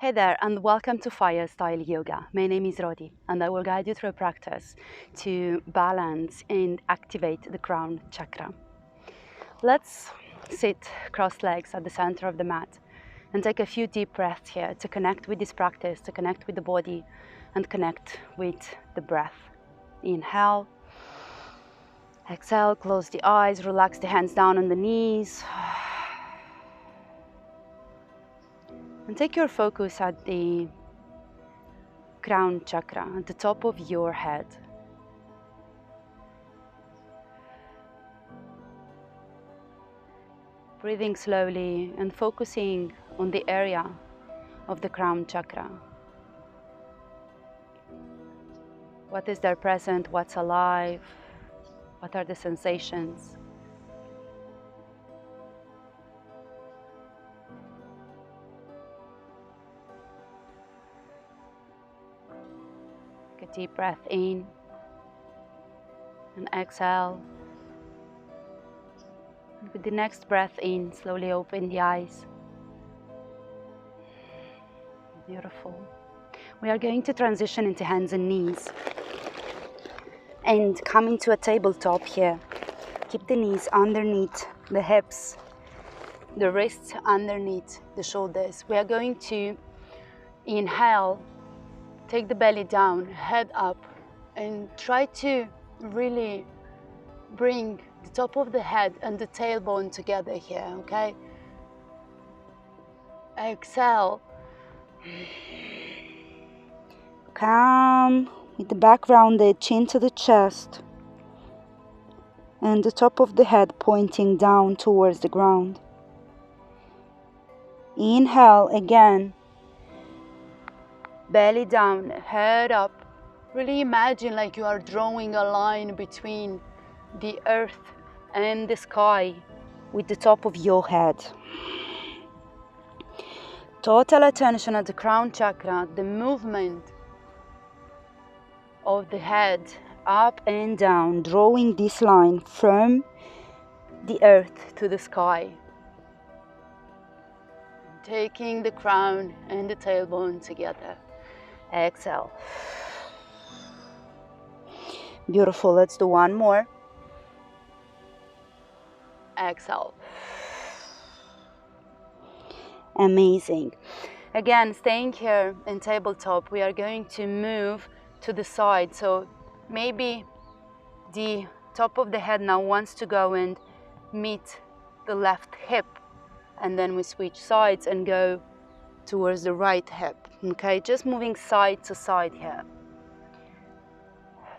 Hey there, and welcome to Fire Style Yoga. My name is Rodi, and I will guide you through a practice to balance and activate the crown chakra. Let's sit cross legs at the center of the mat and take a few deep breaths here to connect with this practice, to connect with the body, and connect with the breath. Inhale, exhale, close the eyes, relax the hands down on the knees. And take your focus at the crown chakra, at the top of your head. Breathing slowly and focusing on the area of the crown chakra. What is there present? What's alive? What are the sensations? Take a deep breath in and exhale. And with the next breath in, slowly open the eyes. Beautiful. We are going to transition into hands and knees and come into a tabletop here. Keep the knees underneath the hips, the wrists underneath the shoulders. We are going to inhale, take the belly down, head up, and try to really bring the top of the head and the tailbone together here, okay? Exhale. Come with the back rounded, chin to the chest, and the top of the head pointing down towards the ground. Inhale again. Belly down, head up. Really imagine like you are drawing a line between the earth and the sky with the top of your head. Total attention at the crown chakra, the movement of the head up and down, drawing this line from the earth to the sky. Taking the crown and the tailbone together. Exhale. Beautiful. Let's do one more. Exhale. Amazing. Again, staying here in tabletop, we are going to move to the side. So maybe the top of the head now wants to go and meet the left hip, and then we switch sides and go towards the right hip. Okay, just moving side to side here.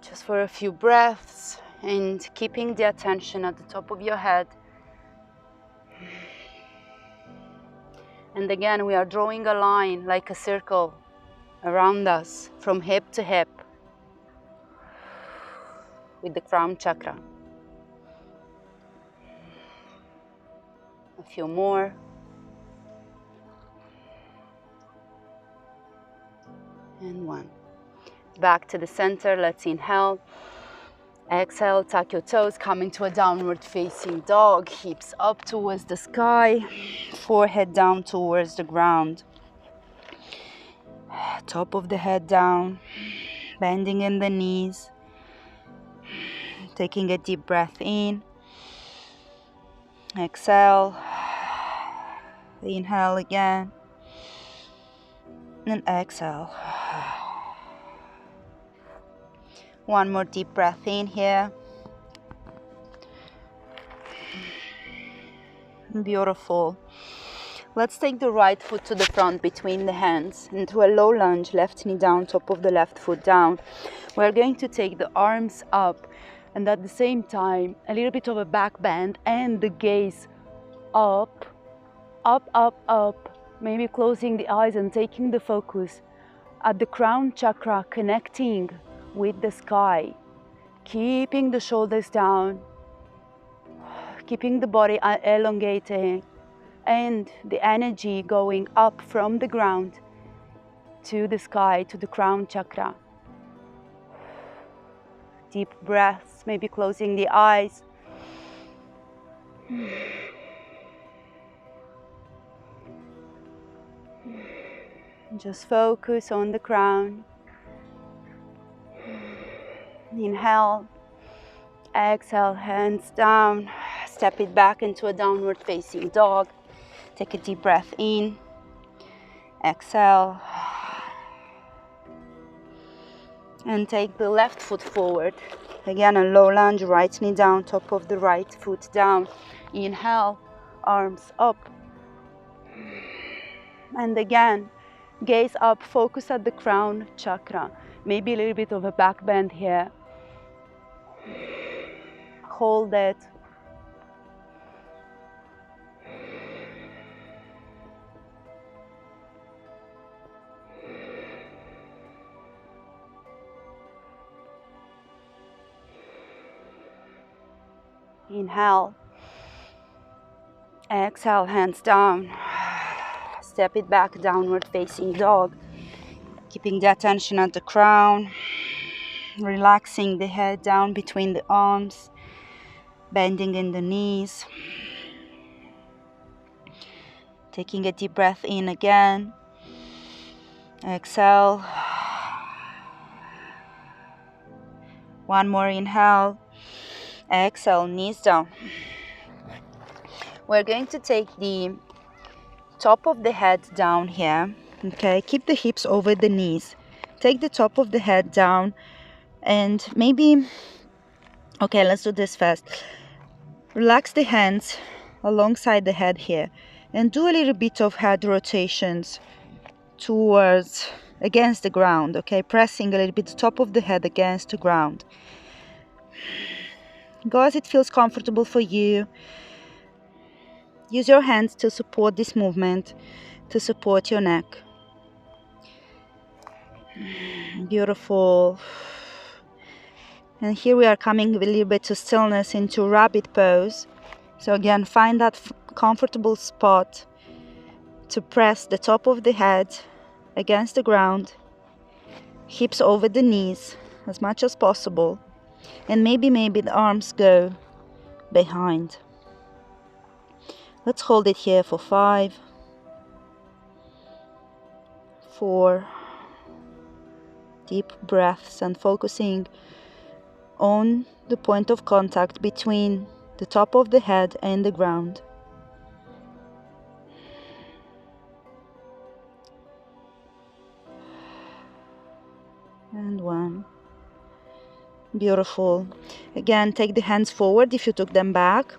Just for a few breaths and keeping the attention at the top of your head. And again, we are drawing a line like a circle around us from hip to hip with the crown chakra. A few more. And one. Back to the center. Let's inhale. Exhale, tuck your toes, come into a downward facing dog. Hips up towards the sky. Forehead down towards the ground. Top of the head down. Bending in the knees. Taking a deep breath in. Exhale. Inhale again. And exhale. One more deep breath in here. Beautiful. Let's take the right foot to the front between the hands into a low lunge, left knee down, top of the left foot down. We're going to take the arms up and at the same time a little bit of a back bend and the gaze up, up, up, up. Maybe closing the eyes and taking the focus at the crown chakra, connecting with the sky, keeping the shoulders down, keeping the body elongating, and the energy going up from the ground to the sky, to the crown chakra. Deep breaths, maybe closing the eyes. Just focus on the crown. Inhale, exhale, hands down. Step it back into a downward facing dog. Take a deep breath in. Exhale. And take the left foot forward. Again, a low lunge, right knee down, top of the right foot down. Inhale, arms up. And again, gaze up, focus at the crown chakra. Maybe a little bit of a back bend here. Hold it. Inhale. Exhale, hands down. Step it back, downward facing dog. Keeping the attention at the crown. Relaxing the head down between the arms. Bending in the knees. Taking a deep breath in again. Exhale. One more inhale. Exhale, knees down. We're going to take the top of the head down here. Okay, keep the hips over the knees. Take the top of the head down and maybe, okay, let's do this fast. Relax the hands alongside the head here and do a little bit of head rotations towards, against the ground, okay? Pressing a little bit the top of the head against the ground. Go as it feels comfortable for you. Use your hands to support this movement, to support your neck. Beautiful. And here we are coming a little bit to stillness, into rabbit pose. So again, find that comfortable spot to press the top of the head against the ground, hips over the knees as much as possible, and maybe the arms go behind. Let's hold it here for 5, 4 deep breaths and focusing on the point of contact between the top of the head and the ground. And 1. Beautiful. Again, take the hands forward if you took them back.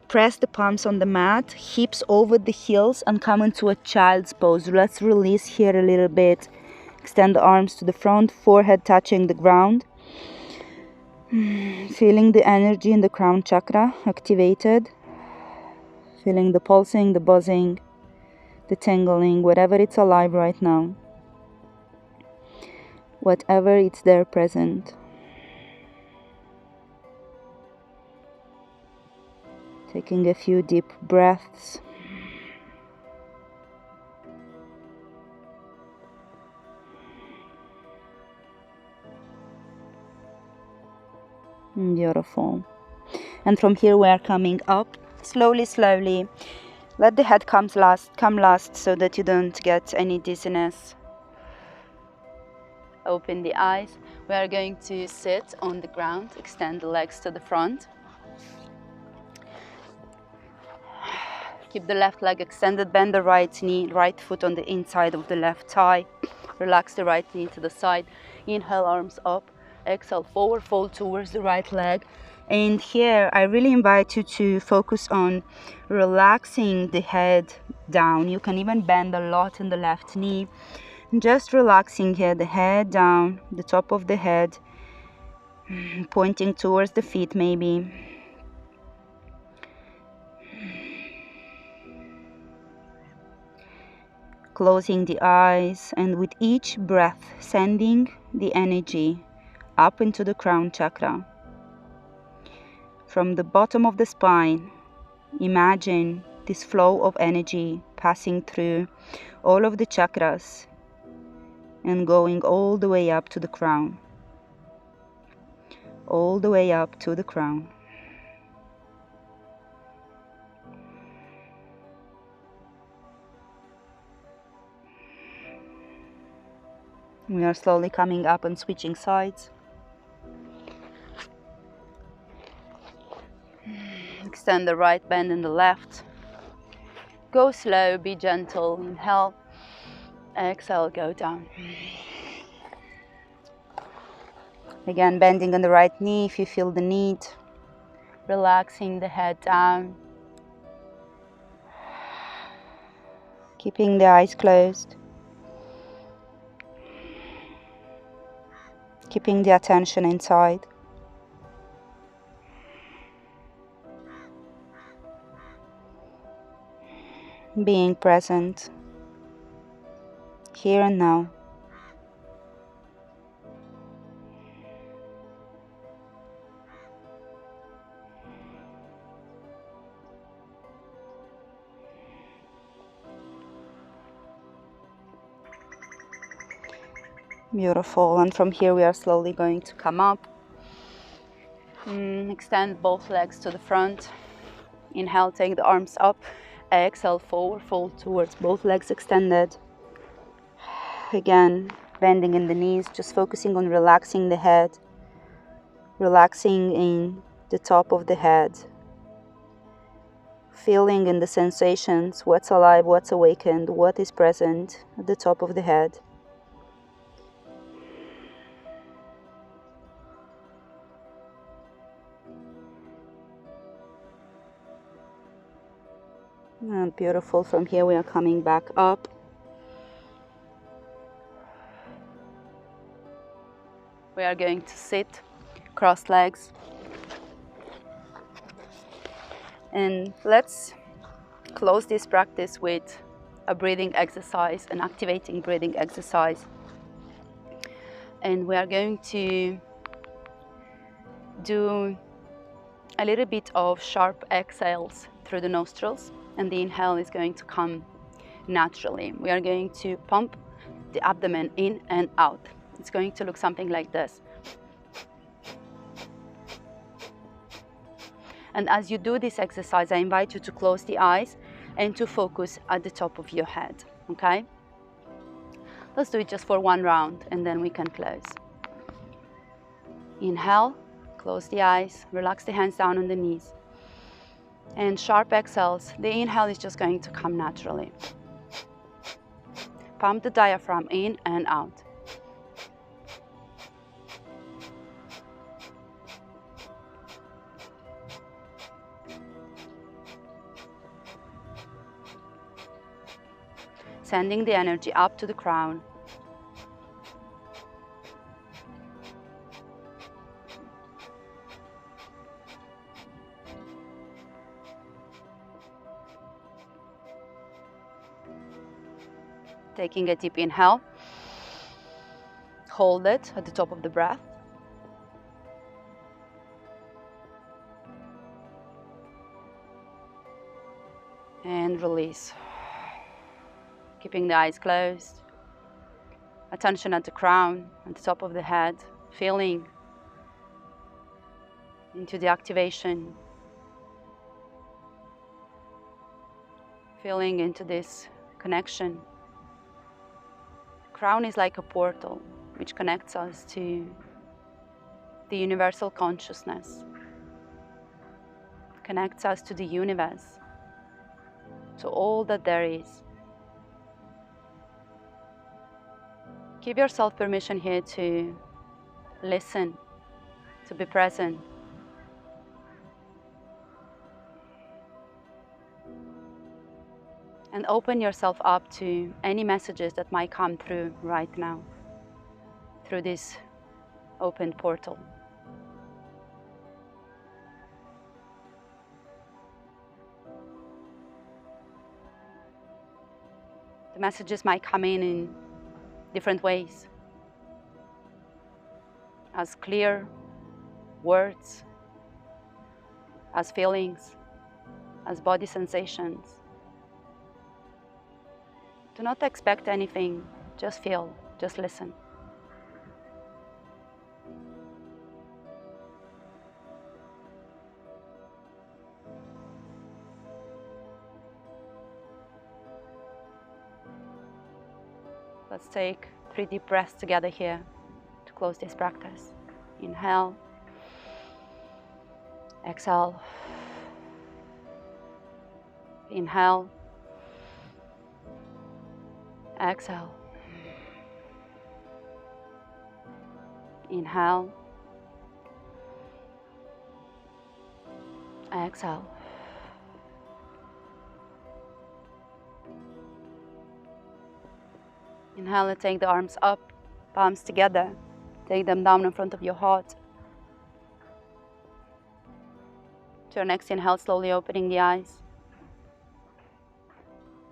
Press the palms on the mat, hips over the heels, and come into a child's pose. Let's release here a little bit. Extend the arms to the front, forehead touching the ground. Feeling the energy in the crown chakra activated. Feeling the pulsing, the buzzing, the tingling, whatever it's alive right now. Whatever it's there present. Taking a few deep breaths. Beautiful. And from here we are coming up slowly, slowly. Let the head come last so that you don't get any dizziness. Open the eyes. We are going to sit on the ground. Extend the legs to the front. Keep the left leg extended. Bend the right knee, right foot on the inside of the left thigh. Relax the right knee to the side. Inhale, arms up. Exhale, forward fold towards the right leg. And here I really invite you to focus on relaxing the head down. You can even bend a lot in the left knee. Just relaxing here, the head down, the top of the head, pointing towards the feet maybe. Closing the eyes, and with each breath sending the energy up into the crown chakra. From the bottom of the spine, imagine this flow of energy passing through all of the chakras and going all the way up to the crown. All the way up to the crown. We are slowly coming up and switching sides. Extend the right, bend in the left. Go slow, be gentle. Inhale, exhale, go down. Again, bending on the right knee if you feel the need. Relaxing the head down. Keeping the eyes closed. Keeping the attention inside. Being present. Here and now. Beautiful. And from here we are slowly going to come up. Extend both legs to the front. Inhale, take the arms up. Exhale, forward fold towards both legs extended. Again, bending in the knees, just focusing on relaxing the head. Relaxing in the top of the head. Feeling in the sensations, what's alive, what's awakened, what is present at the top of the head. And beautiful. From here we are coming back up. We are going to sit, cross legs. And let's close this practice with a breathing exercise, an activating breathing exercise. And we are going to do a little bit of sharp exhales through the nostrils, and the inhale is going to come naturally. We are going to pump the abdomen in and out. It's going to look something like this. And as you do this exercise, I invite you to close the eyes and to focus at the top of your head, okay? Let's do it just for one round and then we can close. Inhale, close the eyes, relax the hands down on the knees. And sharp exhales, the inhale is just going to come naturally. Pump the diaphragm in and out. Sending the energy up to the crown. Taking a deep inhale. Hold it at the top of the breath. And release. Keeping the eyes closed. Attention at the crown, at the top of the head. Feeling into the activation. Feeling into this connection. Crown is like a portal which connects us to the universal consciousness. Connects us to the universe. To all that there is. Give yourself permission here to listen, to be present. And open yourself up to any messages that might come through right now, through this open portal. The messages might come in different ways, as clear words, as feelings, as body sensations. Do not expect anything, just feel, just listen. Let's take 3 deep breaths together here to close this practice. Inhale. Exhale. Inhale. Exhale. Inhale. Exhale. Inhale and take the arms up, palms together. Take them down in front of your heart. To your next inhale, slowly opening the eyes.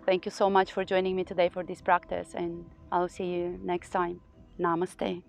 Thank you so much for joining me today for this practice, and I'll see you next time. Namaste.